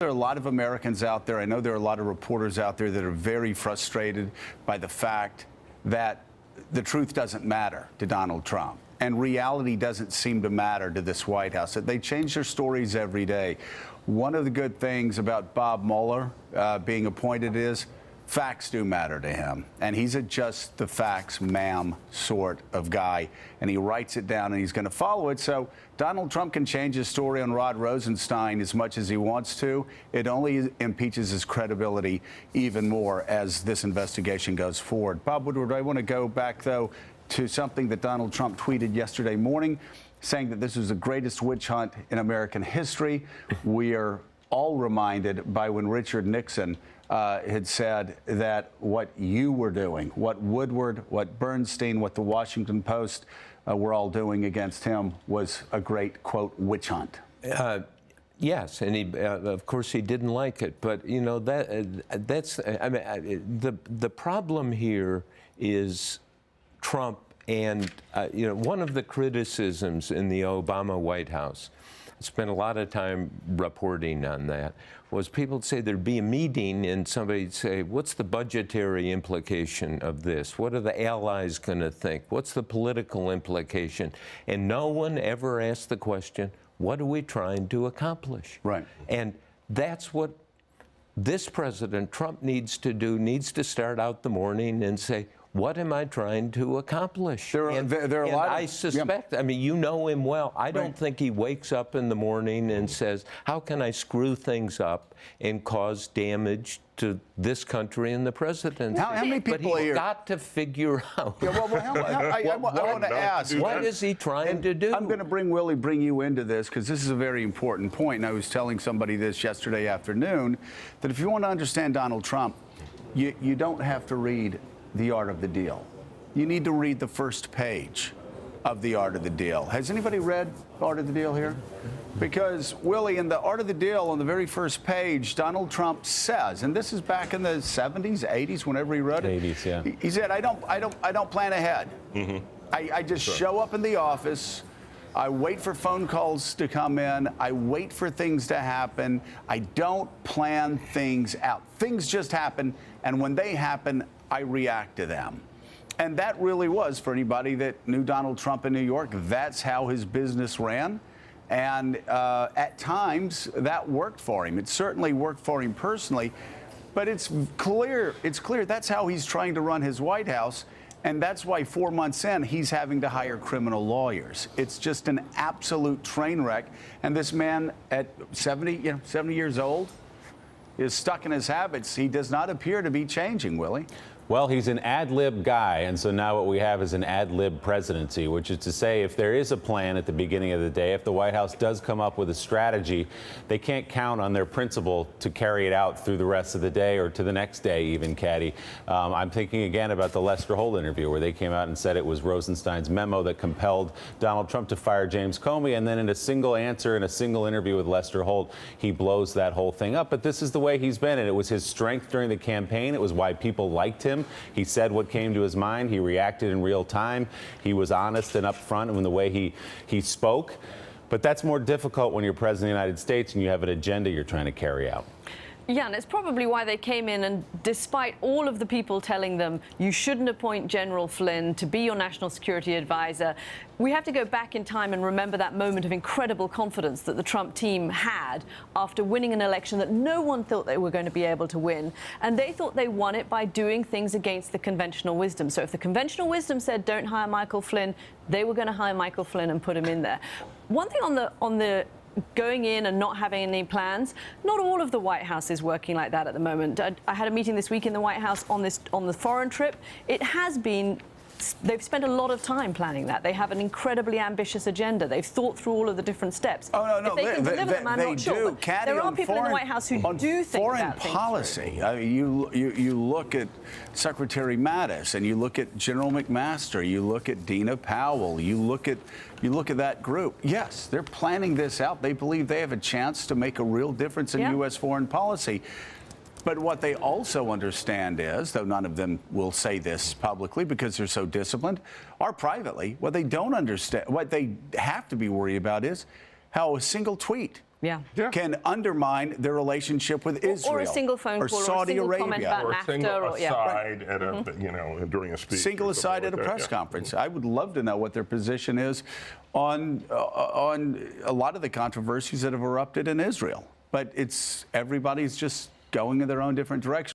There are a lot of Americans out there. I know there are a lot of reporters out there that are very frustrated by the fact that the truth doesn't matter to Donald Trump and reality doesn't seem to matter to this White House. That they change their stories every day. One of the good things about Bob Mueller being appointed is facts do matter to him. And he's a just the facts, ma'am sort of guy. And he writes it down and he's going to follow it. So Donald Trump can change his story on Rod Rosenstein as much as he wants to. It only impeaches his credibility even more as this investigation goes forward. Bob Woodward, I want to go back, though, to something that Donald Trump tweeted yesterday morning, saying that this was the greatest witch hunt in American history. We are all reminded by when Richard Nixon had said that what you were doing, what Woodward, what Bernstein, what the Washington Post were all doing against him was a great, quote, witch hunt. Yes, and he, of course, he didn't like it. But, you know, that's, I mean, the problem here is Trump and, you know, one of the criticisms in the Obama White House, I spent a lot of time reporting on that, was people say there'd be a meeting and somebody'd say, what's the budgetary implication of this? What are the allies going to think? What's the political implication? And no one ever asked the question, what are we trying to accomplish? Right. And that's what this President Trump needs to do, needs to start out the morning and say, what am I trying to accomplish? There are a lot of, I suspect, I mean, you know him well. I don't think he wakes up in the morning and says, how can I screw things up and cause damage to this country and the presidency? How many people but he's got to figure out. Yeah, I want to ask. What is he trying to do? I'm going to bring you into this because this is a very important point. And I was telling somebody this yesterday afternoon, that if you want to understand Donald Trump, you don't have to read The Art of the Deal. You need to read the first page of The Art of the Deal. Has anybody read The Art of the Deal here? Because, Willie, in The Art of the Deal, on the very first page, Donald Trump says, and this is back in the 70s, 80s, whenever he wrote it. 80s, yeah. He said, I don't plan ahead. Mm-hmm. I just show up in the office. I wait for phone calls to come in. I wait for things to happen. I don't plan things out. Things just happen, and when they happen, I react to them. And that really was, for anybody that knew Donald Trump in New York, that's how his business ran. And at times, that worked for him. It certainly worked for him personally. But it's clear that's how he's trying to run his White House. And that's why 4 months in, he's having to hire criminal lawyers. It's just an absolute train wreck. And this man at 70 years old is stuck in his habits. He does not appear to be changing, Willie. Well, he's an ad-lib guy, and so now what we have is an ad-lib presidency, which is to say if there is a plan at the beginning of the day, if the White House does come up with a strategy, they can't count on their principal to carry it out through the rest of the day or to the next day even, Caddy. I'm thinking again about the Lester Holt interview where they came out and said it was Rosenstein's memo that compelled Donald Trump to fire James Comey, and then in a single answer in a single interview with Lester Holt, he blows that whole thing up. But this is the way he's been, and it was his strength during the campaign. It was why people liked him. He said what came to his mind. He reacted in real time. He was honest and upfront in the way he spoke. But that's more difficult when you're president of the United States and you have an agenda you're trying to carry out. Yeah, and it's probably why they came in, and despite all of the people telling them you shouldn't appoint General Flynn to be your national security advisor, we have to go back in time and remember that moment of incredible confidence that the Trump team had after winning an election that no one thought they were going to be able to win. And they thought they won it by doing things against the conventional wisdom. So if the conventional wisdom said don't hire Michael Flynn, they were going to hire Michael Flynn and put him in there. One thing on the going in and not having any plans, not all of the White House is working like that at the moment. I had a meeting this week in the White House on the foreign trip. It has been, they've spent a lot of time planning that. They have an incredibly ambitious agenda. They've thought through all of the different steps. Oh, no, if they can deliver them, I'm not sure. Caddy, there are people in the White House who do think about things. Foreign policy. I mean, you look at Secretary Mattis, and you look at General McMaster, you look at Dina Powell, you look at that group. Yes, they're planning this out. They believe they have a chance to make a real difference in U.S. foreign policy. But what they also understand is, though none of them will say this publicly because they're so disciplined, or privately, what they don't understand, what they have to be worried about is how a single tweet Yeah. can undermine their relationship with Israel. Or a single phone or call Saudi or a single Arabia. comment about Or a NAFTA. single Or, yeah. aside at a, during a speech. Single or aside something at a like that, press yeah. conference. I would love to know what their position is on a lot of the controversies that have erupted in Israel. But everybody's just going in their own different direction.